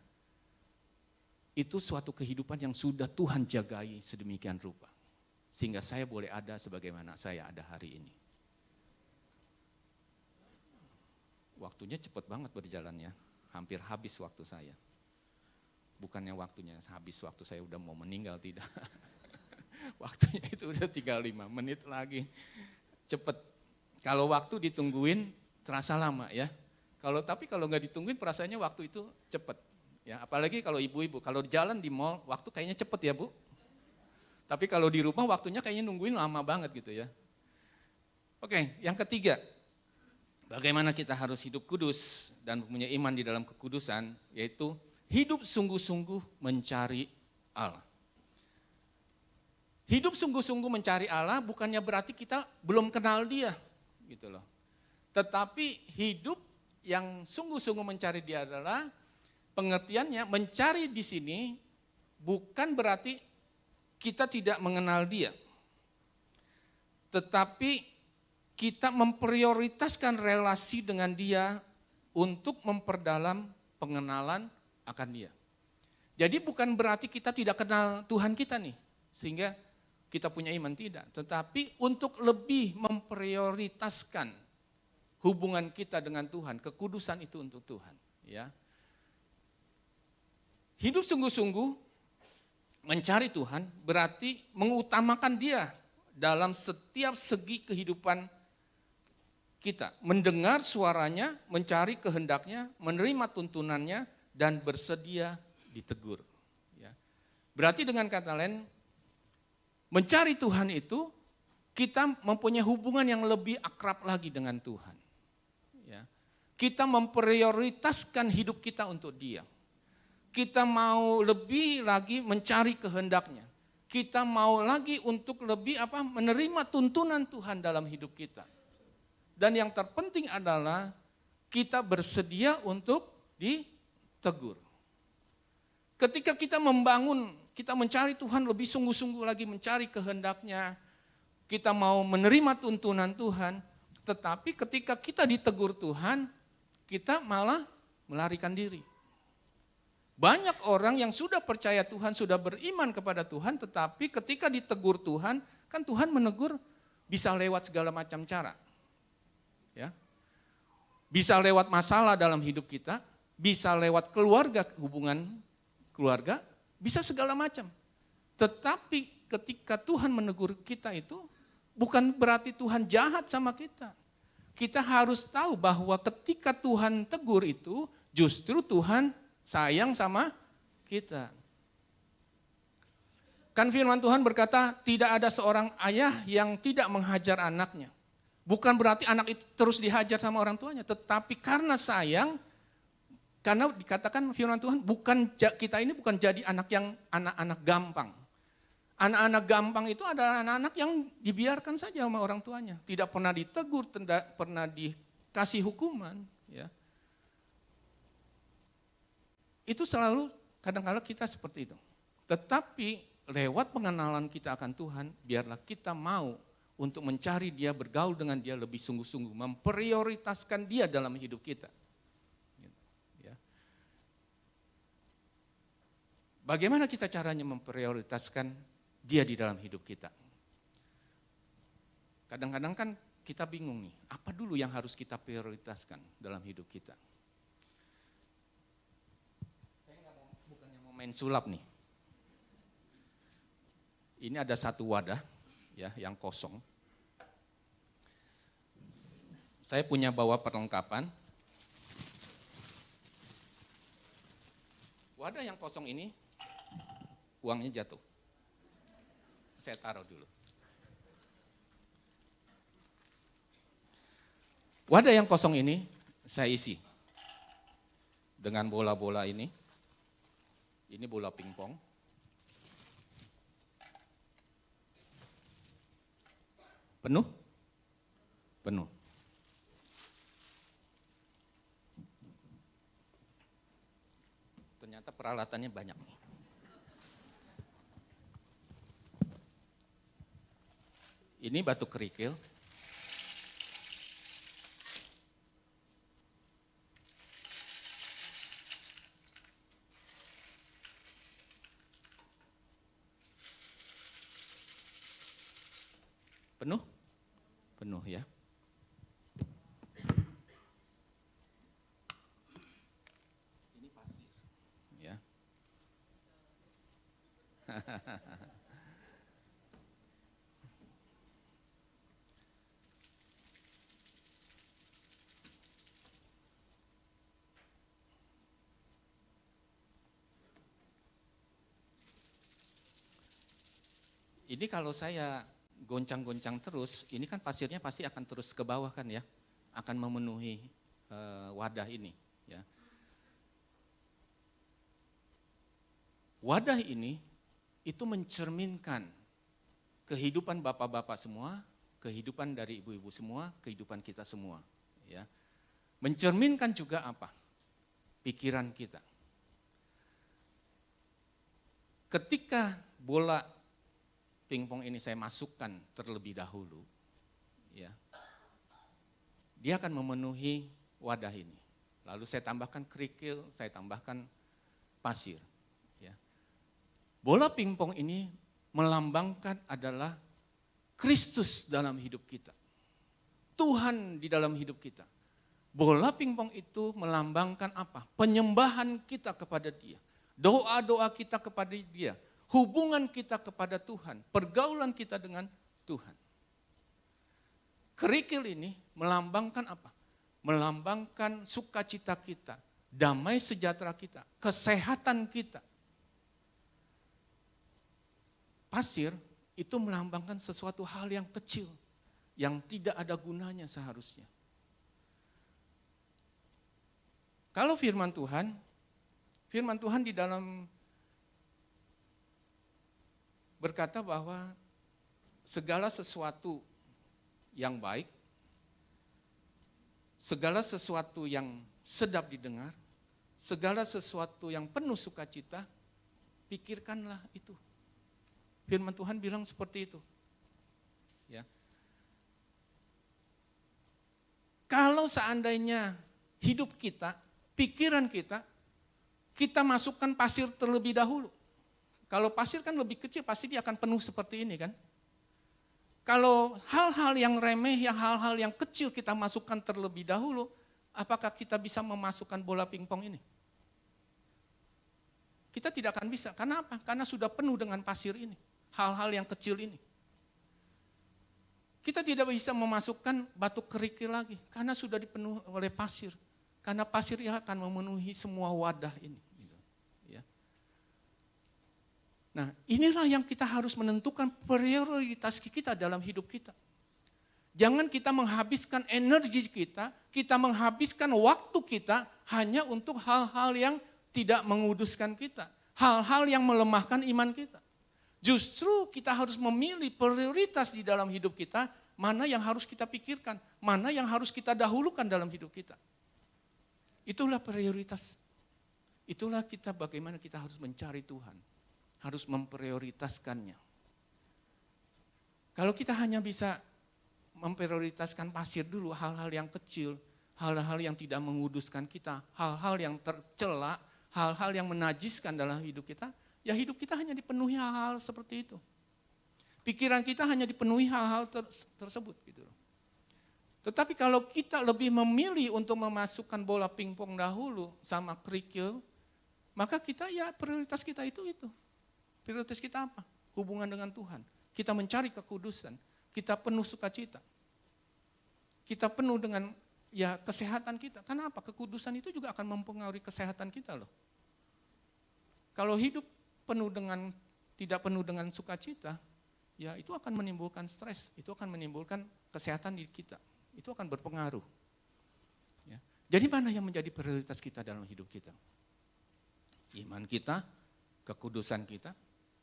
S3: itu suatu kehidupan yang sudah Tuhan jagai sedemikian rupa. Sehingga saya boleh ada sebagaimana saya ada hari ini. Waktunya cepat banget berjalannya, hampir habis waktu saya. Bukannya waktunya habis waktu saya udah mau meninggal, tidak. Waktunya itu udah tinggal 5 menit lagi. Cepat. Kalau waktu ditungguin terasa lama ya. Tapi kalau nggak ditungguin perasaannya waktu itu cepat. Ya, apalagi kalau ibu-ibu, kalau jalan di mall, waktu kayaknya cepet ya Bu. Tapi kalau di rumah waktunya kayaknya nungguin lama banget gitu ya. Oke, yang ketiga, bagaimana kita harus hidup kudus dan punya iman di dalam kekudusan, yaitu hidup sungguh-sungguh mencari Allah. Hidup sungguh-sungguh mencari Allah bukannya berarti kita belum kenal Dia, gitu loh. Tetapi hidup yang sungguh-sungguh mencari Dia adalah pengertiannya mencari di sini bukan berarti kita tidak mengenal Dia. Tetapi kita memprioritaskan relasi dengan Dia untuk memperdalam pengenalan akan Dia. Jadi bukan berarti kita tidak kenal Tuhan kita nih, sehingga kita punya iman, tidak. Tetapi untuk lebih memprioritaskan hubungan kita dengan Tuhan, kekudusan itu untuk Tuhan. Ya. Hidup sungguh-sungguh mencari Tuhan berarti mengutamakan Dia dalam setiap segi kehidupan kita. Mendengar suaranya, mencari kehendaknya, menerima tuntunannya, dan bersedia ditegur. Ya. Berarti dengan kata lain, mencari Tuhan itu kita mempunyai hubungan yang lebih akrab lagi dengan Tuhan. Ya. Kita memprioritaskan hidup kita untuk Dia. Kita mau lebih lagi mencari kehendaknya. Kita mau lagi untuk lebih menerima tuntunan Tuhan dalam hidup kita. Dan yang terpenting adalah kita bersedia untuk ditegur. Ketika kita kita mencari Tuhan lebih sungguh-sungguh lagi mencari kehendaknya, kita mau menerima tuntunan Tuhan, tetapi ketika kita ditegur Tuhan, kita malah melarikan diri. Banyak orang yang sudah percaya Tuhan, sudah beriman kepada Tuhan, tetapi ketika ditegur Tuhan, kan Tuhan menegur bisa lewat segala macam cara. Ya. Bisa lewat masalah dalam hidup kita, bisa lewat keluarga, hubungan keluarga, bisa segala macam. Tetapi ketika Tuhan menegur kita itu, bukan berarti Tuhan jahat sama kita. kita harus tahu bahwa ketika Tuhan tegur itu, justru Tuhan sayang sama kita. Kan firman Tuhan berkata, tidak ada seorang ayah yang tidak menghajar anaknya. Bukan berarti anak itu terus dihajar sama orang tuanya, tetapi karena sayang, karena dikatakan firman Tuhan, kita ini bukan jadi anak yang anak-anak gampang. Anak-anak gampang itu adalah anak-anak yang dibiarkan saja sama orang tuanya. Tidak pernah ditegur, tidak pernah dikasih hukuman. Ya. Itu selalu kadang-kadang kita seperti itu. Tetapi lewat pengenalan kita akan Tuhan, biarlah kita mau untuk mencari Dia, bergaul dengan Dia lebih sungguh-sungguh, memprioritaskan Dia dalam hidup kita. Ya. Bagaimana kita caranya memprioritaskan Dia di dalam hidup kita? Kadang-kadang kan kita bingung nih, apa dulu yang harus kita prioritaskan dalam hidup kita? Saya bukannya mau main sulap nih. Ini ada satu wadah ya yang kosong. Saya punya bawa perlengkapan. Wadah yang kosong ini uangnya jatuh. Saya taruh dulu. Wadah yang kosong ini saya isi dengan bola-bola ini. Ini bola pingpong. Penuh? Penuh. Ternyata peralatannya banyak nih. Ini batu kerikil. Penuh? Penuh ya. Ini pasir. Ya. Ini kalau saya goncang-goncang terus, ini kan pasirnya pasti akan terus ke bawah kan ya, akan memenuhi wadah ini. Ya. Wadah ini itu mencerminkan kehidupan bapak-bapak semua, kehidupan dari ibu-ibu semua, kehidupan kita semua. Ya. Mencerminkan juga apa? Pikiran kita. Ketika bola pingpong ini saya masukkan terlebih dahulu, ya, dia akan memenuhi wadah ini. Lalu saya tambahkan kerikil, saya tambahkan pasir. Ya. Bola pingpong ini melambangkan adalah Kristus dalam hidup kita. Tuhan di dalam hidup kita. Bola pingpong itu melambangkan apa? Penyembahan kita kepada Dia. Doa-doa kita kepada Dia. Hubungan kita kepada Tuhan, pergaulan kita dengan Tuhan. Kerikil ini melambangkan apa? Melambangkan sukacita kita, damai sejahtera kita, kesehatan kita. Pasir itu melambangkan sesuatu hal yang kecil, yang tidak ada gunanya seharusnya. Kalau firman Tuhan di dalam berkata bahwa segala sesuatu yang baik, segala sesuatu yang sedap didengar, segala sesuatu yang penuh sukacita, pikirkanlah itu. Firman Tuhan bilang seperti itu. Ya. Kalau seandainya hidup kita, pikiran kita masukkan pasir terlebih dahulu. Kalau pasir kan lebih kecil, pasti dia akan penuh seperti ini kan. Kalau hal-hal yang remeh, hal-hal yang kecil kita masukkan terlebih dahulu, apakah kita bisa memasukkan bola pingpong ini? Kita tidak akan bisa. Karena apa? Karena sudah penuh dengan pasir ini. Hal-hal yang kecil ini. Kita tidak bisa memasukkan batu kerikil lagi karena sudah dipenuhi oleh pasir. Karena pasir yang akan memenuhi semua wadah ini. Ya. Nah, inilah yang kita harus menentukan prioritas kita dalam hidup kita. Jangan kita menghabiskan energi kita menghabiskan waktu kita hanya untuk hal-hal yang tidak menguduskan kita. Hal-hal yang melemahkan iman kita. Justru kita harus memilih prioritas di dalam hidup kita, mana yang harus kita pikirkan, mana yang harus kita dahulukan dalam hidup kita. Itulah prioritas. Itulah kita bagaimana kita harus mencari Tuhan. Harus memprioritaskannya. Kalau kita hanya bisa memprioritaskan pasir dulu, hal-hal yang kecil, hal-hal yang tidak menguduskan kita, hal-hal yang tercela, hal-hal yang menajiskan dalam hidup kita, ya hidup kita hanya dipenuhi hal-hal seperti itu. Pikiran kita hanya dipenuhi hal-hal tersebut gitu. Tetapi kalau kita lebih memilih untuk memasukkan bola pingpong dahulu sama kerikil, maka kita ya prioritas kita itu. Prioritas kita apa? Hubungan dengan Tuhan. Kita mencari kekudusan, kita penuh sukacita. Kita penuh dengan ya kesehatan kita. Karena apa? Kekudusan itu juga akan mempengaruhi kesehatan kita loh. Kalau hidup tidak penuh dengan sukacita, ya itu akan menimbulkan stres, itu akan menimbulkan kesehatan di kita. Itu akan berpengaruh. Ya. Jadi mana yang menjadi prioritas kita dalam hidup kita? Iman kita, kekudusan kita,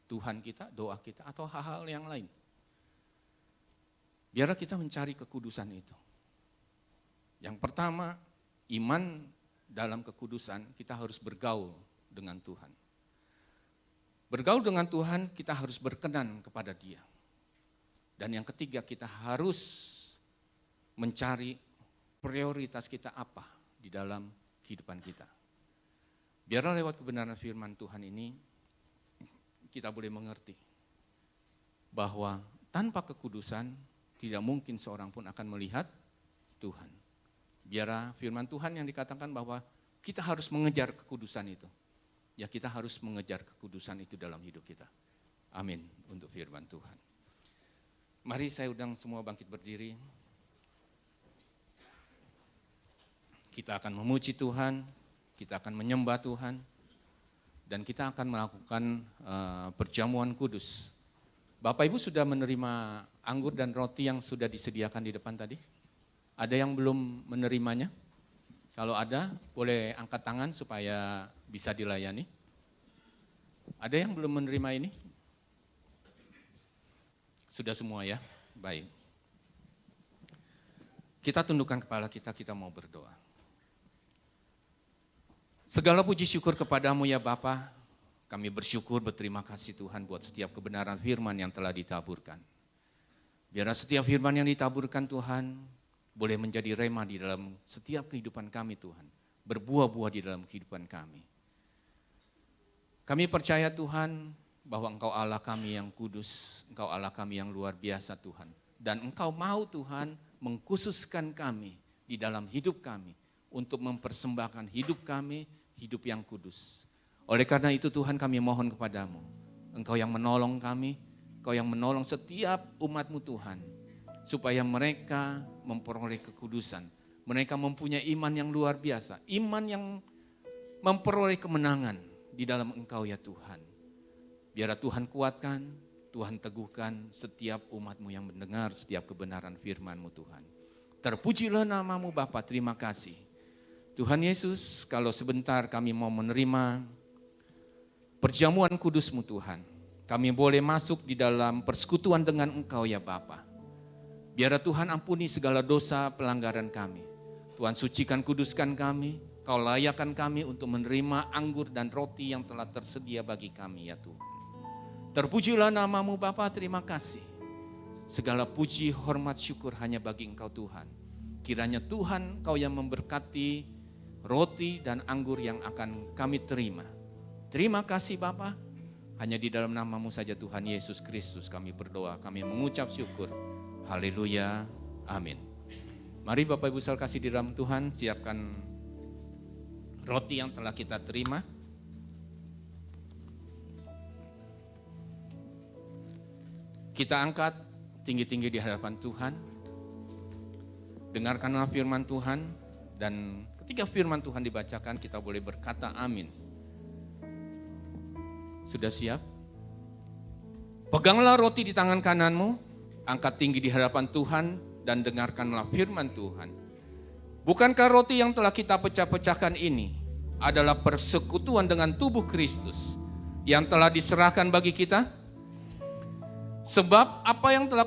S3: Tuhan kita, doa kita, atau hal-hal yang lain. Biarlah kita mencari kekudusan itu. Yang pertama, iman dalam kekudusan kita harus bergaul dengan Tuhan. Bergaul dengan Tuhan kita harus berkenan kepada Dia. Dan yang ketiga kita harus mencari prioritas kita apa di dalam kehidupan kita. Biarlah lewat kebenaran firman Tuhan ini kita boleh mengerti bahwa tanpa kekudusan tidak mungkin seorang pun akan melihat Tuhan. Biarlah firman Tuhan yang dikatakan bahwa kita harus mengejar kekudusan itu. Ya kita harus mengejar kekudusan itu dalam hidup kita. Amin untuk firman Tuhan. Mari saya undang semua bangkit berdiri. Kita akan memuji Tuhan, kita akan menyembah Tuhan, dan kita akan melakukan perjamuan kudus. Bapak Ibu sudah menerima anggur dan roti yang sudah disediakan di depan tadi? Ada yang belum menerimanya? Kalau ada, boleh angkat tangan supaya bisa dilayani. Ada yang belum menerima ini? Sudah semua ya? Baik. Kita tundukkan kepala kita mau berdoa. Segala puji syukur kepadamu ya Bapa, kami bersyukur berterima kasih Tuhan buat setiap kebenaran firman yang telah ditaburkan. Biarlah setiap firman yang ditaburkan Tuhan boleh menjadi rema di dalam setiap kehidupan kami Tuhan, berbuah-buah di dalam kehidupan kami. Kami percaya Tuhan bahwa Engkau Allah kami yang kudus, Engkau Allah kami yang luar biasa Tuhan. Dan Engkau mau Tuhan mengkhususkan kami di dalam hidup kami untuk mempersembahkan hidup kami, hidup yang kudus. Oleh karena itu Tuhan kami mohon kepadamu, Engkau yang menolong kami, Engkau yang menolong setiap umat-Mu Tuhan, supaya mereka memperoleh kekudusan, mereka mempunyai iman yang luar biasa, iman yang memperoleh kemenangan di dalam Engkau ya Tuhan. Biarlah Tuhan kuatkan, Tuhan teguhkan setiap umat-Mu yang mendengar setiap kebenaran firman-Mu Tuhan. Terpujilah nama-Mu Bapa, terima kasih. Tuhan Yesus, kalau sebentar kami mau menerima perjamuan kudus-Mu Tuhan, kami boleh masuk di dalam persekutuan dengan Engkau ya Bapa. Biarlah Tuhan ampuni segala dosa pelanggaran kami. Tuhan sucikan kuduskan kami, Kau layakkan kami untuk menerima anggur dan roti yang telah tersedia bagi kami ya Tuhan. Terpujilah nama-Mu Bapa, terima kasih. Segala puji, hormat, syukur hanya bagi Engkau Tuhan. Kiranya Tuhan Kau yang memberkati roti dan anggur yang akan kami terima. Terima kasih Bapa. Hanya di dalam nama-Mu saja Tuhan Yesus Kristus kami berdoa, kami mengucap syukur. Haleluya, amin. Mari Bapak Ibu saudara kasih di dalam Tuhan, siapkan roti yang telah kita terima. Kita angkat tinggi-tinggi di hadapan Tuhan. Dengarkanlah firman Tuhan, dan ketika firman Tuhan dibacakan kita boleh berkata amin. Sudah siap? Peganglah roti di tangan kananmu, angkat tinggi di hadapan Tuhan, dan dengarkanlah firman Tuhan. Bukankah roti yang telah kita pecah-pecahkan ini adalah persekutuan dengan tubuh Kristus yang telah diserahkan bagi kita? Sebab apa yang telah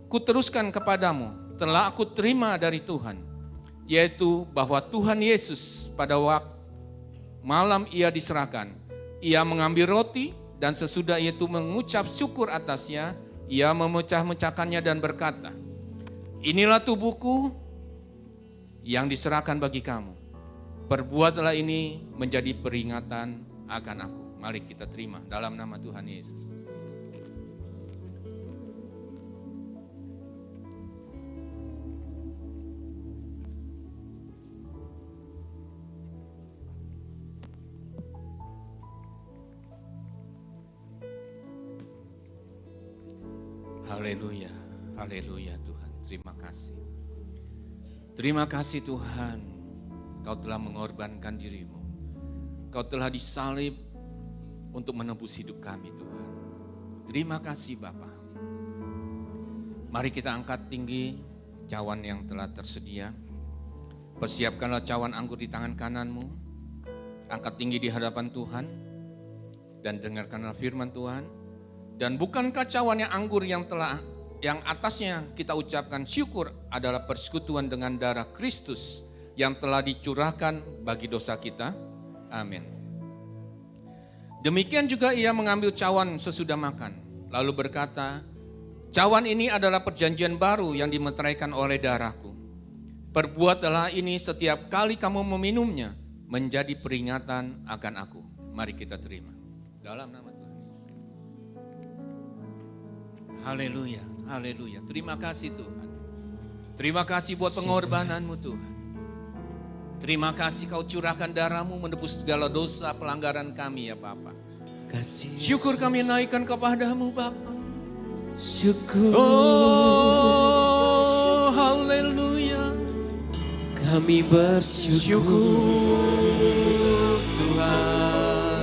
S3: kuteruskan kepadamu, telah aku terima dari Tuhan, yaitu bahwa Tuhan Yesus pada waktu malam ia diserahkan, ia mengambil roti dan sesudah itu mengucap syukur atasnya, ia memecah-mecahkannya dan berkata, inilah tubuhku yang diserahkan bagi kamu. Perbuatlah ini menjadi peringatan akan aku. Mari kita terima dalam nama Tuhan Yesus. Haleluya, haleluya Tuhan, terima kasih. Terima kasih Tuhan, Kau telah mengorbankan dirimu. Kau telah disalib untuk menebus hidup kami Tuhan. Terima kasih Bapa. Mari kita angkat tinggi cawan yang telah tersedia. Persiapkanlah cawan anggur di tangan kananmu. Angkat tinggi di hadapan Tuhan. Dan dengarkanlah firman Tuhan. Dan bukankah cawan yang anggur yang atasnya kita ucapkan syukur adalah persekutuan dengan darah Kristus yang telah dicurahkan bagi dosa kita? Amin. Demikian juga ia mengambil cawan sesudah makan, lalu berkata, cawan ini adalah perjanjian baru yang dimeteraikan oleh darahku. Perbuatlah ini setiap kali kamu meminumnya, menjadi peringatan akan aku. Mari kita terima. Dalam nama Tuhan. Haleluya, haleluya. Terima kasih Tuhan. Terima kasih buat pengorbananmu Tuhan. Terima kasih Kau curahkan darahmu menebus segala dosa pelanggaran kami ya Bapa. Syukur kami naikkan kepadamu Bapa.
S2: Syukur.
S3: Oh, haleluya.
S2: Kami bersyukur
S3: Tuhan.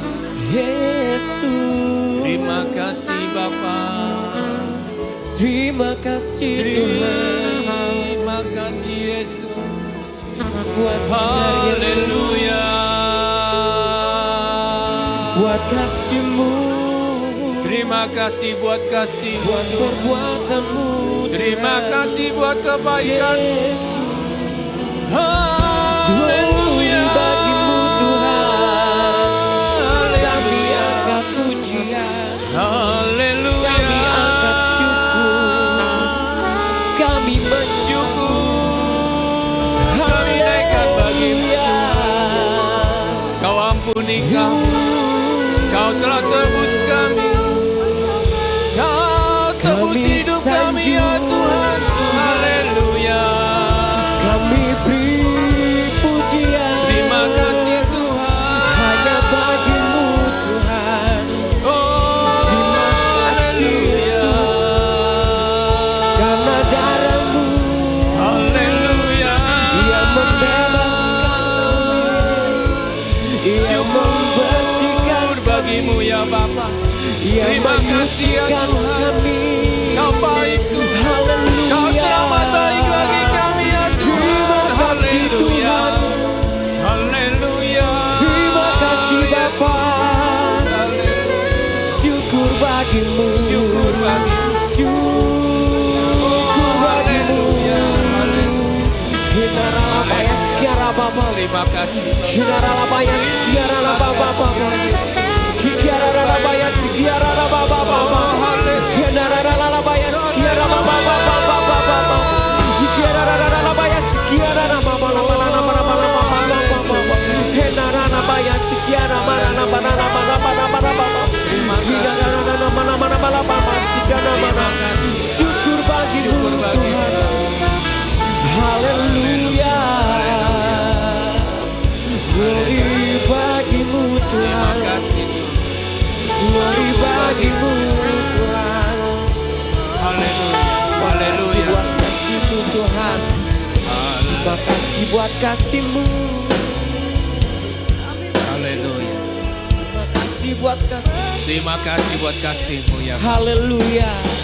S2: Yesus.
S3: Terima kasih Bapa.
S2: Terima kasih Tuhan.
S3: Terima kasih Yesus.
S2: Buat
S3: Haleluya.
S2: Buat kasih-Mu.
S3: Terima kasih buat kasih.
S2: Buat perbuatan-Mu.
S3: Terima kasih buat kebaikan.
S2: Yesus.
S3: Haleluya.
S2: Bagimu Tuhan. Kami angkat pujian.
S3: Haleluya.
S2: Kami angkat syukur. Kami
S3: bersyukur. Kami naikkan bagimu. Kau ampuni kami. Kau telah tebus kami. Kau tebus hidup kami ya Tuhan. Haleluya.
S2: Kami beri pujian.
S3: Terima kasih Tuhan.
S2: Hanya bagimu Tuhan.
S3: Oh,
S2: Terima kasih Yesus. Karena darah-Mu.
S3: haleluya.
S2: Ia membebaskan kami. Ia membersihkan
S3: Bagimu ya Bapa.
S2: Ia
S3: Terima kasih ya
S2: menyucikan
S3: Tuhan.
S2: kami.
S3: Kau baik Tuhan.
S2: Haleluya.
S3: Kau selamat baik bagi kami ya Tuhan.
S2: Terima kasih
S3: Haleluya.
S2: Tuhan.
S3: Haleluya.
S2: Terima kasih Bapa. Syukur bagimu.
S3: Syukur bagimu.
S2: Syukur bagimu. Hinara labaya sekiara Bapa.
S3: Terima kasih.
S2: Hinara labaya sekiara Bapa. Kiara labaya sekiara Bapa. Hinara labaya sekiara Bapa. Kiara labaya sekiara Bapa. Hinara labaya sekiara Syukur bagimu Tuhan. Haleluya. Glory bagimu Tuhan.
S3: Terima kasih.
S2: Glory bagimu Tuhan. Terima kasih buat kasih-Mu.
S3: Haleluya.
S2: Terima kasih buat kasih.
S3: Terima kasih buat kasih-Mu ya.
S2: Haleluya.